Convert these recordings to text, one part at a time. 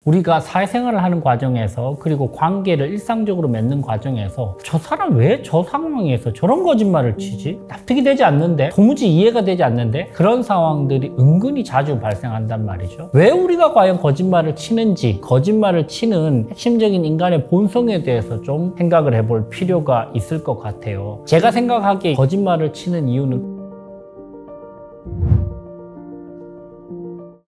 우리가 사회생활을 하는 과정에서 그리고 관계를 일상적으로 맺는 과정에서 저 사람 왜 저 상황에서 저런 거짓말을 치지? 납득이 되지 않는데? 도무지 이해가 되지 않는데? 그런 상황들이 은근히 자주 발생한단 말이죠. 왜 우리가 과연 거짓말을 치는지, 거짓말을 치는 핵심적인 인간의 본성에 대해서 좀 생각을 해볼 필요가 있을 것 같아요. 제가 생각하기에 거짓말을 치는 이유는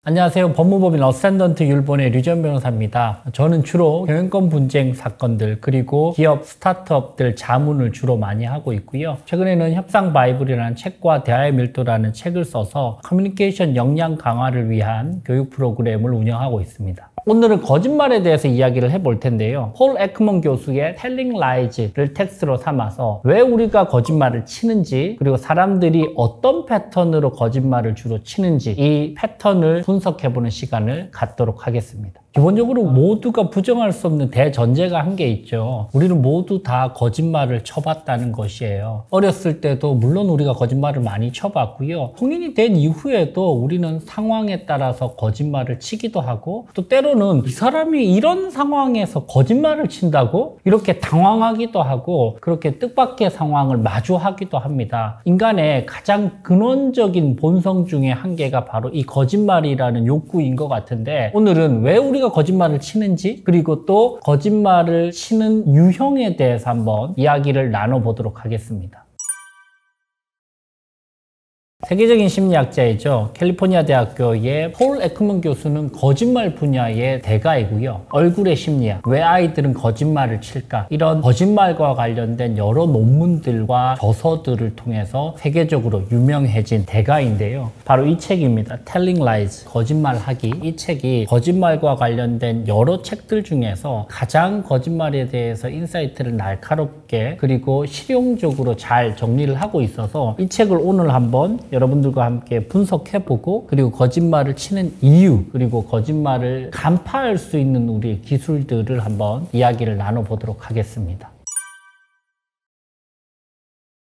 안녕하세요. 법무법인 어센던트 율본의 류지연 변호사입니다. 저는 주로 경영권 분쟁 사건들 그리고 기업 스타트업들 자문을 주로 많이 하고 있고요. 최근에는 협상 바이블이라는 책과 대화의 밀도라는 책을 써서 커뮤니케이션 역량 강화를 위한 교육 프로그램을 운영하고 있습니다. 오늘은 거짓말에 대해서 이야기를 해볼 텐데요. 폴 에크먼 교수의 Telling Lies를 텍스트로 삼아서 왜 우리가 거짓말을 치는지, 그리고 사람들이 어떤 패턴으로 거짓말을 주로 치는지 이 패턴을 분석해보는 시간을 갖도록 하겠습니다. 기본적으로 모두가 부정할 수 없는 대전제가 한 게 있죠. 우리는 모두 다 거짓말을 쳐봤다는 것이에요. 어렸을 때도 물론 우리가 거짓말을 많이 쳐봤고요. 성인이 된 이후에도 우리는 상황에 따라서 거짓말을 치기도 하고, 또 때로는 이 사람이 이런 상황에서 거짓말을 친다고? 이렇게 당황하기도 하고, 그렇게 뜻밖의 상황을 마주하기도 합니다. 인간의 가장 근원적인 본성 중에 한 개가 바로 이 거짓말이라는 욕구인 것 같은데, 오늘은 왜 우리가 거짓말을 치는지, 그리고 또 거짓말을 치는 유형에 대해서 한번 이야기를 나눠보도록 하겠습니다. 세계적인 심리학자이죠. 캘리포니아 대학교의 폴 에크먼 교수는 거짓말 분야의 대가이고요. 얼굴의 심리학, 왜 아이들은 거짓말을 칠까? 이런 거짓말과 관련된 여러 논문들과 저서들을 통해서 세계적으로 유명해진 대가인데요. 바로 이 책입니다. Telling Lies, 거짓말하기. 이 책이 거짓말과 관련된 여러 책들 중에서 가장 거짓말에 대해서 인사이트를 날카롭게 그리고 실용적으로 잘 정리를 하고 있어서 이 책을 오늘 한번 여러분들과 함께 분석해보고, 그리고 거짓말을 치는 이유, 그리고 거짓말을 간파할 수 있는 우리의 기술들을 한번 이야기를 나눠보도록 하겠습니다.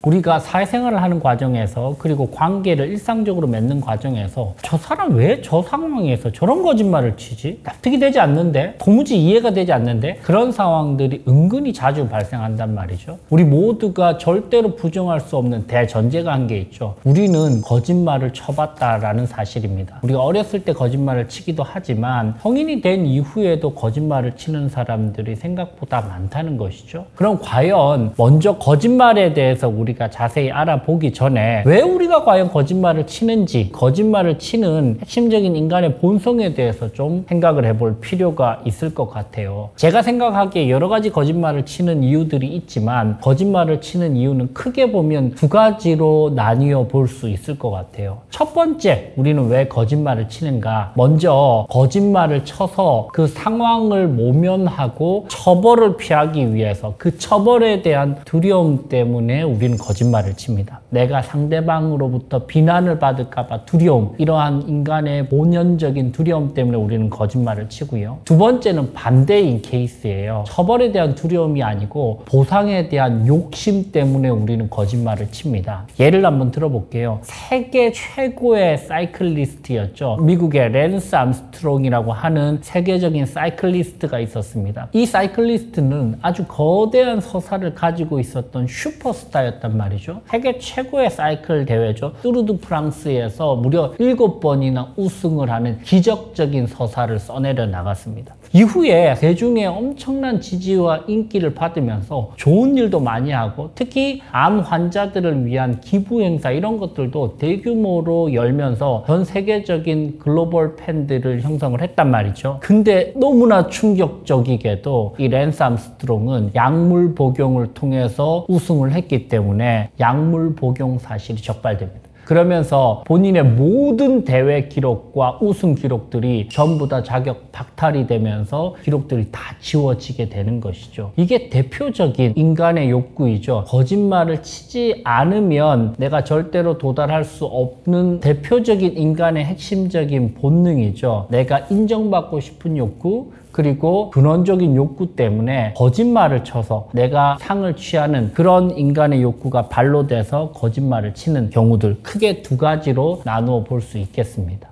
우리가 사회생활을 하는 과정에서 그리고 관계를 일상적으로 맺는 과정에서 저 사람 왜 저 상황에서 저런 거짓말을 치지? 납득이 되지 않는데? 도무지 이해가 되지 않는데? 그런 상황들이 은근히 자주 발생한단 말이죠. 우리 모두가 절대로 부정할 수 없는 대전제가 한 게 있죠. 우리는 거짓말을 쳐봤다라는 사실입니다. 우리가 어렸을 때 거짓말을 치기도 하지만 성인이 된 이후에도 거짓말을 치는 사람들이 생각보다 많다는 것이죠. 그럼 과연 먼저 거짓말에 대해서 우리가 자세히 알아보기 전에 왜 우리가 과연 거짓말을 치는지, 거짓말을 치는 핵심적인 인간의 본성에 대해서 좀 생각을 해볼 필요가 있을 것 같아요. 제가 생각하기에 여러 가지 거짓말을 치는 이유들이 있지만 거짓말을 치는 이유는 크게 보면 두 가지로 나뉘어 볼 수 있을 것 같아요. 첫 번째, 우리는 왜 거짓말을 치는가? 먼저 거짓말을 쳐서 그 상황을 모면하고 처벌을 피하기 위해서, 그 처벌에 대한 두려움 때문에 우리는 거짓말을 칩니다. 내가 상대방으로부터 비난을 받을까봐 두려움, 이러한 인간의 본연적인 두려움 때문에 우리는 거짓말을 치고요. 두 번째는 반대인 케이스예요. 처벌에 대한 두려움이 아니고 보상에 대한 욕심 때문에 우리는 거짓말을 칩니다. 예를 한번 들어볼게요. 세계 최고의 사이클리스트였죠. 미국의 랜스 암스트롱이라고 하는 세계적인 사이클리스트가 있었습니다. 이 사이클리스트는 아주 거대한 서사를 가지고 있었던 슈퍼스타였단 말이죠. 세계 최고의 사이클 대회죠. 뚜르드 프랑스에서 무려 7번이나 우승을 하는 기적적인 서사를 써내려 나갔습니다. 이후에 대중의 엄청난 지지와 인기를 받으면서 좋은 일도 많이 하고, 특히 암 환자들을 위한 기부 행사 이런 것들도 대규모로 열면서 전 세계적인 글로벌 팬들을 형성을 했단 말이죠. 근데 너무나 충격적이게도 이 랜스 암스트롱은 약물 복용을 통해서 우승을 했기 때문에 약물 복용 사실이 적발됩니다. 그러면서 본인의 모든 대회 기록과 우승 기록들이 전부 다 자격 박탈이 되면서 기록들이 다 지워지게 되는 것이죠. 이게 대표적인 인간의 욕구이죠. 거짓말을 치지 않으면 내가 절대로 도달할 수 없는 대표적인 인간의 핵심적인 본능이죠. 내가 인정받고 싶은 욕구, 그리고 근원적인 욕구 때문에 거짓말을 쳐서 내가 상을 취하는 그런 인간의 욕구가 발로 돼서 거짓말을 치는 경우들, 크게 두 가지로 나누어 볼 수 있겠습니다.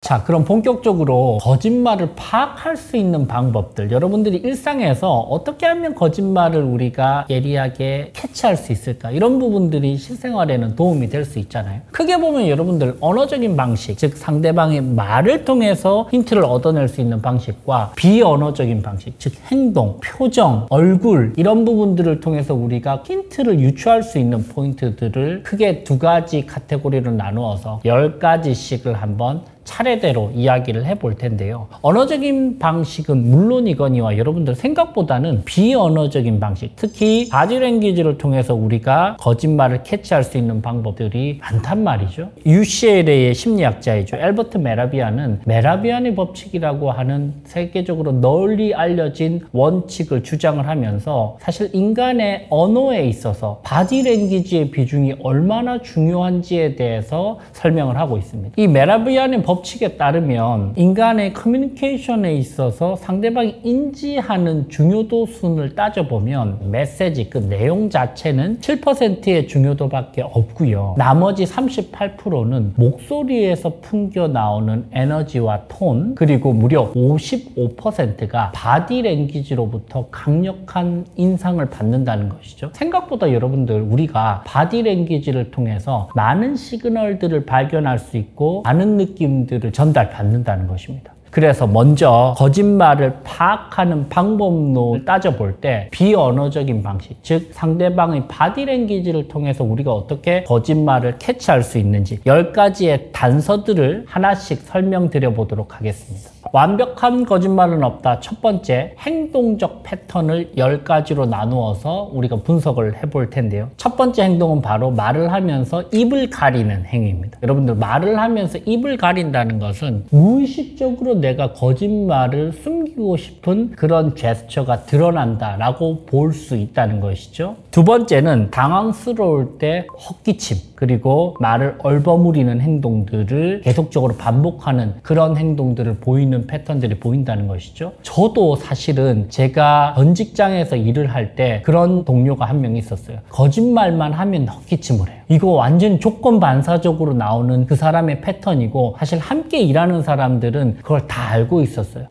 자, 그럼 본격적으로 거짓말을 파악할 수 있는 방법들, 여러분들이 일상에서 어떻게 하면 거짓말을 우리가 예리하게 캐치할 수 있을까, 이런 부분들이 실생활에는 도움이 될 수 있잖아요. 크게 보면 여러분들 언어적인 방식, 즉 상대방의 말을 통해서 힌트를 얻어낼 수 있는 방식과 비언어적인 방식, 즉 행동, 표정, 얼굴, 이런 부분들을 통해서 우리가 힌트를 유추할 수 있는 포인트들을 크게 두 가지 카테고리로 나누어서 10가지씩을 한번 차례대로 이야기를 해볼 텐데요. 언어적인 방식은 물론이거니와 여러분들 생각보다는 비언어적인 방식, 특히 바디랭귀지를 통해서 우리가 거짓말을 캐치할 수 있는 방법들이 많단 말이죠. UCLA의 심리학자이죠. 앨버트 메라비안은 메라비안의 법칙이라고 하는 세계적으로 널리 알려진 원칙을 주장을 하면서 사실 인간의 언어에 있어서 바디랭귀지의 비중이 얼마나 중요한지에 대해서 설명을 하고 있습니다. 이 메라비안의 법칙에 따르면 인간의 커뮤니케이션에 있어서 상대방이 인지하는 중요도 순을 따져보면 메시지, 그 내용 자체는 7%의 중요도밖에 없고요. 나머지 38%는 목소리에서 풍겨 나오는 에너지와 톤, 그리고 무려 55%가 바디랭귀지로부터 강력한 인상을 받는다는 것이죠. 생각보다 여러분들 우리가 바디랭귀지를 통해서 많은 시그널들을 발견할 수 있고 많은 느낌들을 전달받는다는 것입니다. 그래서 먼저 거짓말을 파악하는 방법론을 따져볼 때 비언어적인 방식, 즉 상대방의 바디랭귀지를 통해서 우리가 어떻게 거짓말을 캐치할 수 있는지 10가지의 단서들을 하나씩 설명드려 보도록 하겠습니다. 완벽한 거짓말은 없다. 첫 번째, 행동적 패턴을 10가지로 나누어서 우리가 분석을 해볼 텐데요. 첫 번째 행동은 바로 말을 하면서 입을 가리는 행위입니다. 여러분들, 말을 하면서 입을 가린다는 것은 무의식적으로 내가 거짓말을 숨기고 싶은 그런 제스처가 드러난다라고 볼 수 있다는 것이죠. 두 번째는 당황스러울 때 헛기침, 그리고 말을 얼버무리는 행동들을 계속적으로 반복하는 그런 행동들을 보이는 패턴들이 보인다는 것이죠. 저도 사실은 제가 전 직장에서 일을 할 때 그런 동료가 한 명 있었어요. 거짓말만 하면 헛기침을 해요. 이거 완전 조건 반사적으로 나오는 그 사람의 패턴이고, 사실 함께 일하는 사람들은 그걸 다 알고 있었어요.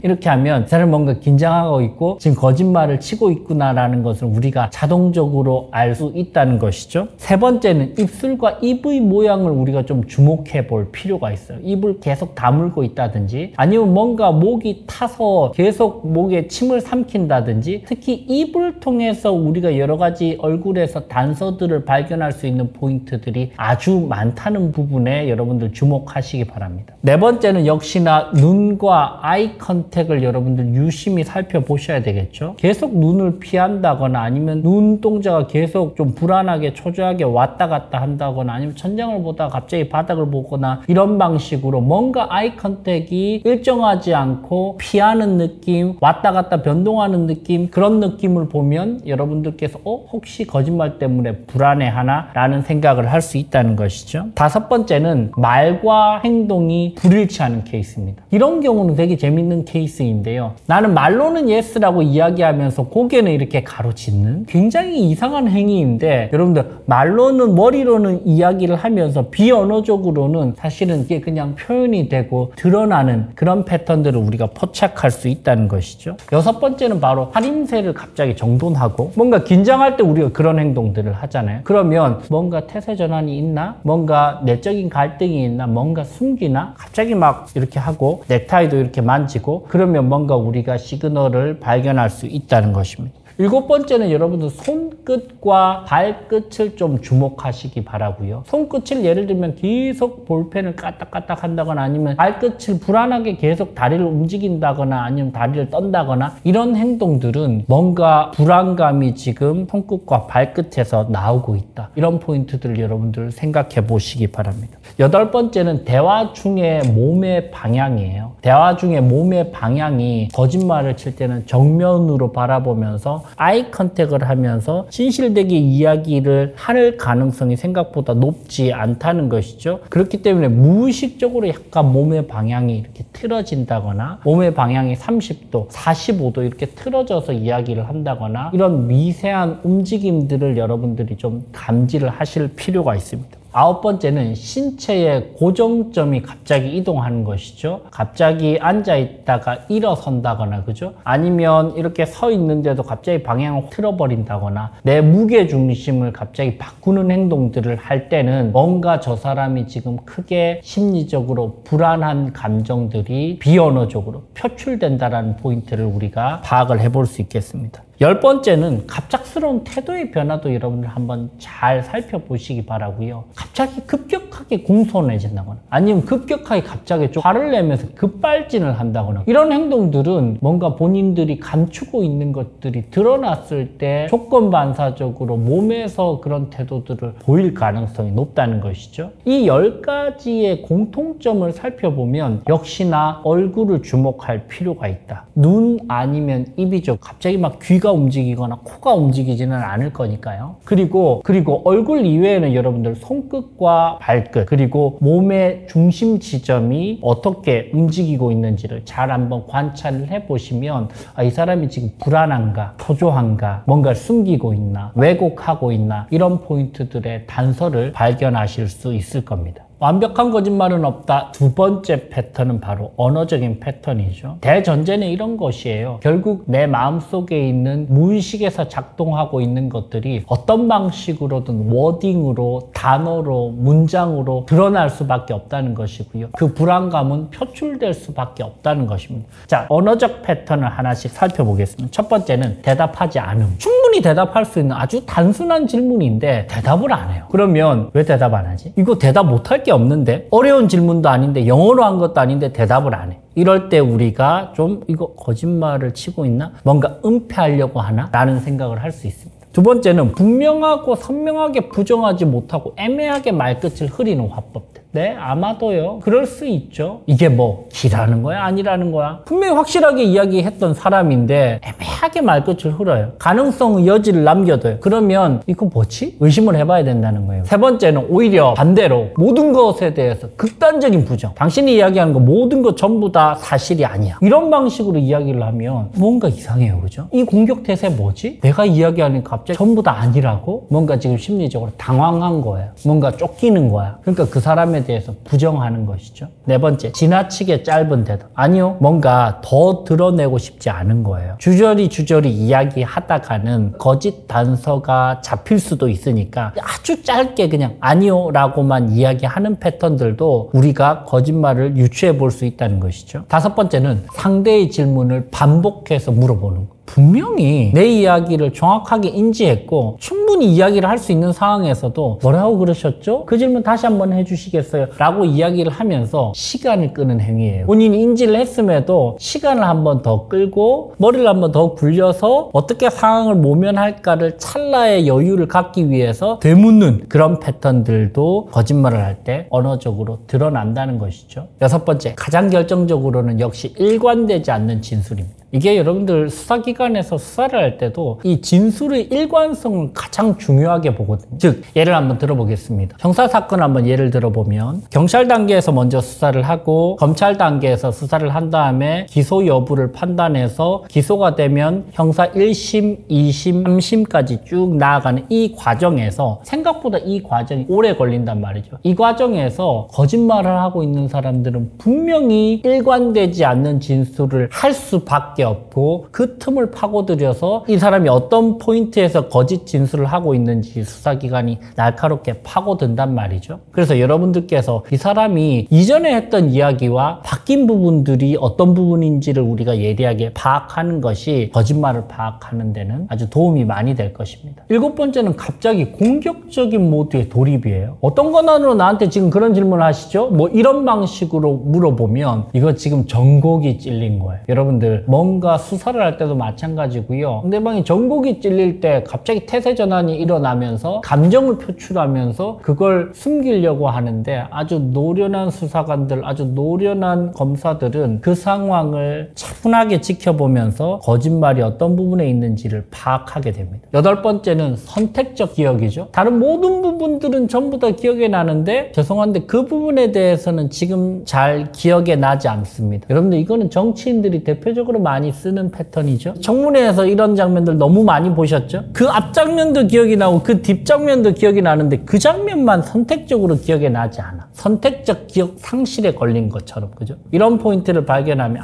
이렇게 하면 이 사람이 뭔가 긴장하고 있고 지금 거짓말을 치고 있구나라는 것을 우리가 자동적으로 알 수 있다는 것이죠. 세 번째는 입술과 입의 모양을 우리가 좀 주목해 볼 필요가 있어요. 입을 계속 다물고 있다든지, 아니면 뭔가 목이 타서 계속 목에 침을 삼킨다든지, 특히 입을 통해서 우리가 여러 가지 얼굴에서 단서들을 발견할 수 있는 포인트들이 아주 많다는 부분에 여러분들 주목하시기 바랍니다. 네 번째는 역시나 눈과 아이 컨택을 여러분들 유심히 살펴보셔야 되겠죠. 계속 눈을 피한다거나 아니면 눈동자가 계속 좀 불안하게 초조하게 왔다 갔다 한다거나 아니면 천장을 보다가 갑자기 바닥을 보거나 이런 방식으로 뭔가 아이 컨택이 일정하지 않고 피하는 느낌, 왔다 갔다 변동하는 느낌, 그런 느낌을 보면 여러분들께서 혹시 거짓말 때문에 불안해하나? 라는 생각을 할 수 있다는 것이죠. 다섯 번째는 말과 행동이 불일치하는 케이스입니다. 이런 경우는 되게 재밌는 케이스인데요. 나는 말로는 예스라고 이야기하면서 고개는 이렇게 가로짓는 굉장히 이상한 행위인데, 여러분들 말로는, 머리로는 이야기를 하면서 비언어적으로는 사실은 이게 그냥 표현이 되고 드러나는 그런 패턴들을 우리가 포착할 수 있다는 것이죠. 여섯 번째는 바로 살임새를 갑자기 정돈하고, 뭔가 긴장할 때 우리가 그런 행동들을 하잖아요. 그러면 뭔가 태세 전환이 있나? 뭔가 내적인 갈등이 있나? 뭔가 숨기나? 갑자기 막 이렇게 하고 넥타이도 이렇게 만지고, 그러면 뭔가 우리가 시그널을 발견할 수 있다는 것입니다. 일곱 번째는 여러분들 손끝과 발끝을 좀 주목하시기 바라고요. 손끝을 예를 들면 계속 볼펜을 까딱까딱 한다거나 아니면 발끝을 불안하게 계속 다리를 움직인다거나 아니면 다리를 떤다거나 이런 행동들은 뭔가 불안감이 지금 손끝과 발끝에서 나오고 있다. 이런 포인트들을 여러분들 생각해 보시기 바랍니다. 여덟 번째는 대화 중에 몸의 방향이에요. 대화 중에 몸의 방향이 거짓말을 칠 때는 정면으로 바라보면서 아이 컨택을 하면서 진실되게 이야기를 할 가능성이 생각보다 높지 않다는 것이죠. 그렇기 때문에 무의식적으로 약간 몸의 방향이 이렇게 틀어진다거나 몸의 방향이 30도, 45도 이렇게 틀어져서 이야기를 한다거나 이런 미세한 움직임들을 여러분들이 좀 감지를 하실 필요가 있습니다. 9번째는 신체의 고정점이 갑자기 이동하는 것이죠. 갑자기 앉아있다가 일어선다거나, 그죠? 아니면 이렇게 서 있는데도 갑자기 방향을 틀어버린다거나, 내 무게중심을 갑자기 바꾸는 행동들을 할 때는 뭔가 저 사람이 지금 크게 심리적으로 불안한 감정들이 비언어적으로 표출된다라는 포인트를 우리가 파악을 해볼 수 있겠습니다. 10번째는 갑작스러운 태도의 변화도 여러분들 한번 잘 살펴보시기 바라고요. 갑자기 급격하게 공손해진다거나, 아니면 급격하게 갑자기 좀 화를 내면서 급발진을 한다거나, 이런 행동들은 뭔가 본인들이 감추고 있는 것들이 드러났을 때 조건반사적으로 몸에서 그런 태도들을 보일 가능성이 높다는 것이죠. 이 10가지의 공통점을 살펴보면 역시나 얼굴을 주목할 필요가 있다. 눈 아니면 입이죠. 갑자기 막 귀가 움직이거나 코가 움직이지는 않을 거니까요. 그리고 얼굴 이외에는 여러분들 손끝과 발끝, 그리고 몸의 중심 지점이 어떻게 움직이고 있는지를 잘 한번 관찰을 해보시면, 이 사람이 지금 불안한가, 초조한가, 뭔가를 숨기고 있나, 왜곡하고 있나, 이런 포인트들의 단서를 발견하실 수 있을 겁니다. 완벽한 거짓말은 없다. 2번째 패턴은 바로 언어적인 패턴이죠. 대전제는 이런 것이에요. 결국 내 마음속에 있는 무의식에서 작동하고 있는 것들이 어떤 방식으로든 워딩으로, 단어로, 문장으로 드러날 수밖에 없다는 것이고요. 그 불안감은 표출될 수밖에 없다는 것입니다. 자, 언어적 패턴을 하나씩 살펴보겠습니다. 첫 번째는 대답하지 않음. 충분히 대답할 수 있는 아주 단순한 질문인데 대답을 안 해요. 그러면 왜 대답 안 하지? 이거 대답 못할 게 없는데, 어려운 질문도 아닌데, 영어로 한 것도 아닌데 대답을 안 해. 이럴 때 우리가 좀 이거 거짓말을 치고 있나? 뭔가 은폐하려고 하나? 라는 생각을 할 수 있습니다. 두 번째는 분명하고 선명하게 부정하지 못하고 애매하게 말끝을 흐리는 화법들. 네, 아마도요. 그럴 수 있죠. 이게 뭐 기라는 거야? 아니라는 거야? 분명히 확실하게 이야기했던 사람인데 애매하게 말끝을 흐려요. 가능성 여지를 남겨둬요. 그러면 이거 뭐지? 의심을 해봐야 된다는 거예요. 세 번째는 오히려 반대로 모든 것에 대해서 극단적인 부정. 당신이 이야기하는 거 모든 것 전부 다 사실이 아니야. 이런 방식으로 이야기를 하면 뭔가 이상해요. 그죠? 이 공격 태세 뭐지? 내가 이야기하는 갑자기 전부 다 아니라고? 뭔가 지금 심리적으로 당황한 거예요. 뭔가 쫓기는 거야. 그러니까 그 사람에 대해서 부정하는 것이죠. 네 번째, 지나치게 짧은 대답. 아니요, 뭔가 더 드러내고 싶지 않은 거예요. 주저리 이야기하다가는 거짓 단서가 잡힐 수도 있으니까 아주 짧게 그냥 아니요 라고만 이야기하는 패턴들도 우리가 거짓말을 유추해 볼 수 있다는 것이죠. 다섯 번째는 상대의 질문을 반복해서 물어보는 거. 분명히 내 이야기를 정확하게 인지했고 충분히 이야기를 할 수 있는 상황에서도 뭐라고 그러셨죠? 그 질문 다시 한번 해주시겠어요? 라고 이야기를 하면서 시간을 끄는 행위예요. 본인이 인지를 했음에도 시간을 한번 더 끌고 머리를 한번 더 굴려서 어떻게 상황을 모면할까를 찰나의 여유를 갖기 위해서 되묻는 그런 패턴들도 거짓말을 할 때 언어적으로 드러난다는 것이죠. 여섯 번째, 가장 결정적으로는 역시 일관되지 않는 진술입니다. 이게 여러분들 수사기관에서 수사를 할 때도 이 진술의 일관성을 가장 중요하게 보거든요. 즉, 예를 한번 들어보겠습니다. 형사사건 한번 예를 들어보면 경찰 단계에서 먼저 수사를 하고 검찰 단계에서 수사를 한 다음에 기소 여부를 판단해서 기소가 되면 형사 1심, 2심, 3심까지 쭉 나아가는 이 과정에서 생각보다 이 과정이 오래 걸린단 말이죠. 이 과정에서 거짓말을 하고 있는 사람들은 분명히 일관되지 않는 진술을 할 수밖에 없고 그 틈을 파고들여서 이 사람이 어떤 포인트에서 거짓 진술을 하고 있는지 수사기관이 날카롭게 파고든단 말이죠. 그래서 여러분들께서 이 사람이 이전에 했던 이야기와 바뀐 부분들이 어떤 부분인지를 우리가 예리하게 파악하는 것이 거짓말을 파악하는 데는 아주 도움이 많이 될 것입니다. 일곱 번째는 갑자기 공격적인 모드의 돌입이에요. 어떤 권한으로 나한테 지금 그런 질문을 하시죠? 뭐 이런 방식으로 물어보면 이거 지금 전곡이 찔린 거예요. 여러분들 뭔가 수사를 할 때도 마찬가지고요. 상대방이 전곡이 찔릴 때 갑자기 태세 전환이 일어나면서 감정을 표출하면서 그걸 숨기려고 하는데 아주 노련한 수사관들, 아주 노련한 검사들은 그 상황을 차분하게 지켜보면서 거짓말이 어떤 부분에 있는지를 파악하게 됩니다. 여덟 번째는 선택적 기억이죠. 다른 모든 부분들은 전부 다 기억에 나는데 죄송한데 그 부분에 대해서는 지금 잘 기억에 나지 않습니다. 여러분들 이거는 정치인들이 대표적으로 많이 많이 쓰는 패턴이죠. 청문회에서 이런 장면들 너무 많이 보셨죠? 그 앞장면도 기억이 나고 그 뒷장면도 기억이 나는데 그 장면만 선택적으로 기억에 나지 않아. 선택적 기억 상실에 걸린 것처럼, 그죠? 이런 포인트를 발견하면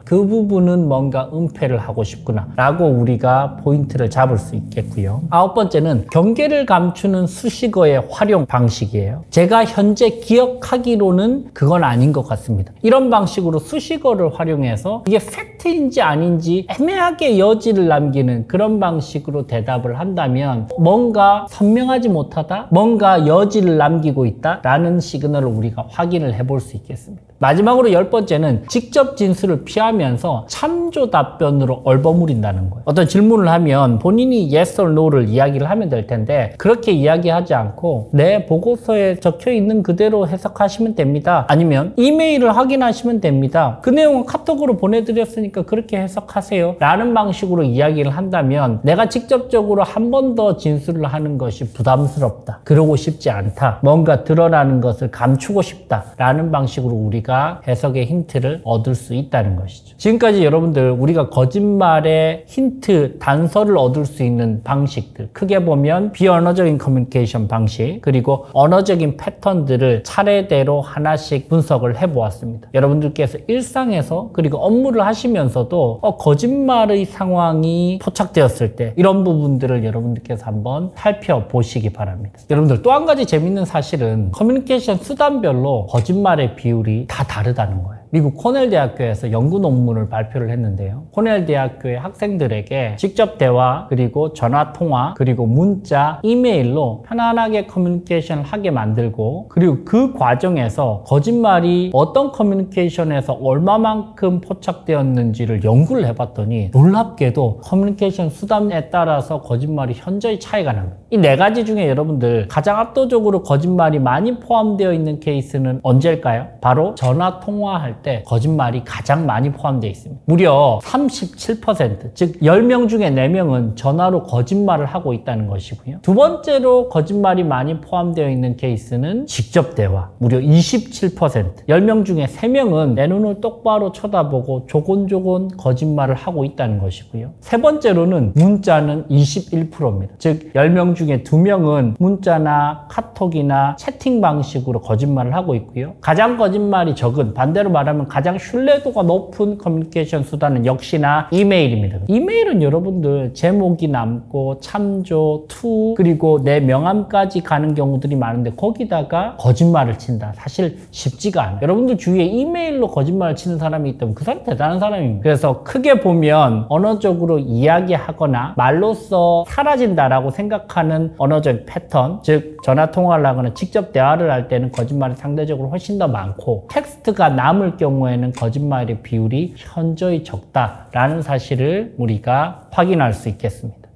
그 부분은 뭔가 은폐를 하고 싶구나 라고 우리가 포인트를 잡을 수 있겠고요. 9번째는 경계를 감추는 수식어의 활용 방식이에요. 제가 현재 기억하기로는 그건 아닌 것 같습니다. 이런 방식으로 수식어를 활용해서 이게 팩트인지 아닌지 애매하게 여지를 남기는 그런 방식으로 대답을 한다면 뭔가 선명하지 못하다, 뭔가 여지를 남기고 있다 라는 시그널을 우리가 확인을 해볼 수 있겠습니다. 마지막으로 10번째는 직접 진술을 피하면서 참조 답변으로 얼버무린다는 거예요. 어떤 질문을 하면 본인이 yes or no를 이야기를 하면 될 텐데 그렇게 이야기하지 않고 내 보고서에 적혀 있는 그대로 해석하시면 됩니다. 아니면 이메일을 확인하시면 됩니다. 그 내용은 카톡으로 보내드렸으니까 그렇게 해석하세요 라는 방식으로 이야기를 한다면 내가 직접적으로 한 번 더 진술을 하는 것이 부담스럽다, 그러고 싶지 않다, 뭔가 드러나는 것을 감추고 싶다 라는 방식으로 우리가 해석의 힌트를 얻을 수 있다는 것이죠. 지금까지 여러분들 우리가 거짓말의 힌트, 단서를 얻을 수 있는 방식들, 크게 보면 비언어적인 커뮤니케이션 방식, 그리고 언어적인 패턴들을 차례대로 하나씩 분석을 해보았습니다. 여러분들께서 일상에서 그리고 업무를 하시면서도 거짓말의 상황이 포착되었을 때 이런 부분들을 여러분들께서 한번 살펴보시기 바랍니다. 여러분들 또 한 가지 재밌는 사실은 커뮤니케이션 수단별로 거짓말의 비율이 다 다르다는 거예요. 미국 코넬 대학교에서 연구 논문을 발표를 했는데요. 코넬 대학교의 학생들에게 직접 대화, 그리고 전화 통화, 그리고 문자, 이메일로 편안하게 커뮤니케이션을 하게 만들고, 그리고 그 과정에서 거짓말이 어떤 커뮤니케이션에서 얼마만큼 포착되었는지를 연구를 해봤더니 놀랍게도 커뮤니케이션 수단에 따라서 거짓말이 현저히 차이가 납니다. 이 네 가지 중에 여러분들 가장 압도적으로 거짓말이 많이 포함되어 있는 케이스는 언제일까요? 바로 전화 통화할 때 거짓말이 가장 많이 포함되어 있습니다. 무려 37%, 즉 10명 중에 4명은 전화로 거짓말을 하고 있다는 것이고요. 두 번째로 거짓말이 많이 포함되어 있는 케이스는 직접 대화, 무려 27%, 10명 중에 3명은 내 눈을 똑바로 쳐다보고 조곤조곤 거짓말을 하고 있다는 것이고요. 세 번째로는 문자는 21%입니다. 즉 10명 중에 2명은 문자나 카톡이나 채팅 방식으로 거짓말을 하고 있고요. 가장 거짓말이 적은, 반대로 말하면 가장 신뢰도가 높은 커뮤니케이션 수단은 역시나 이메일입니다. 이메일은 여러분들 제목이 남고 참조, 투, 그리고 내 명함까지 가는 경우들이 많은데 거기다가 거짓말을 친다. 사실 쉽지가 않아요. 여러분들 주위에 이메일로 거짓말을 치는 사람이 있다면 그 사람 대단한 사람입니다. 그래서 크게 보면 언어적으로 이야기하거나 말로써 사라진다라고 생각하는 언어적 패턴, 즉 전화 통화를 하거나 직접 대화를 할 때는 거짓말이 상대적으로 훨씬 더 많고 텍스트가 남을 경우에는 거짓말의 비율이 현저히 적다라는 사실을 우리가 확인할 수 있겠습니다.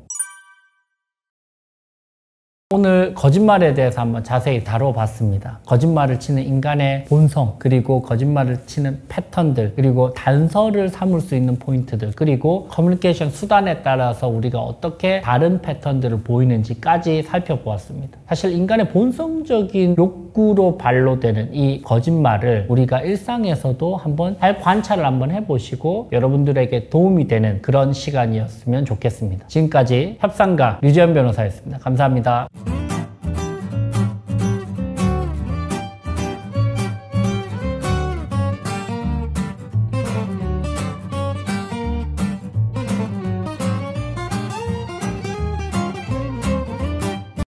오늘 거짓말에 대해서 한번 자세히 다뤄봤습니다. 거짓말을 치는 인간의 본성, 그리고 거짓말을 치는 패턴들, 그리고 단서를 삼을 수 있는 포인트들, 그리고 커뮤니케이션 수단에 따라서 우리가 어떻게 다른 패턴들을 보이는지까지 살펴보았습니다. 사실 인간의 본성적인 욕구로 발로되는 이 거짓말을 우리가 일상에서도 한번 잘 관찰을 한번 해보시고 여러분들에게 도움이 되는 그런 시간이었으면 좋겠습니다. 지금까지 협상가 류지연 변호사였습니다. 감사합니다.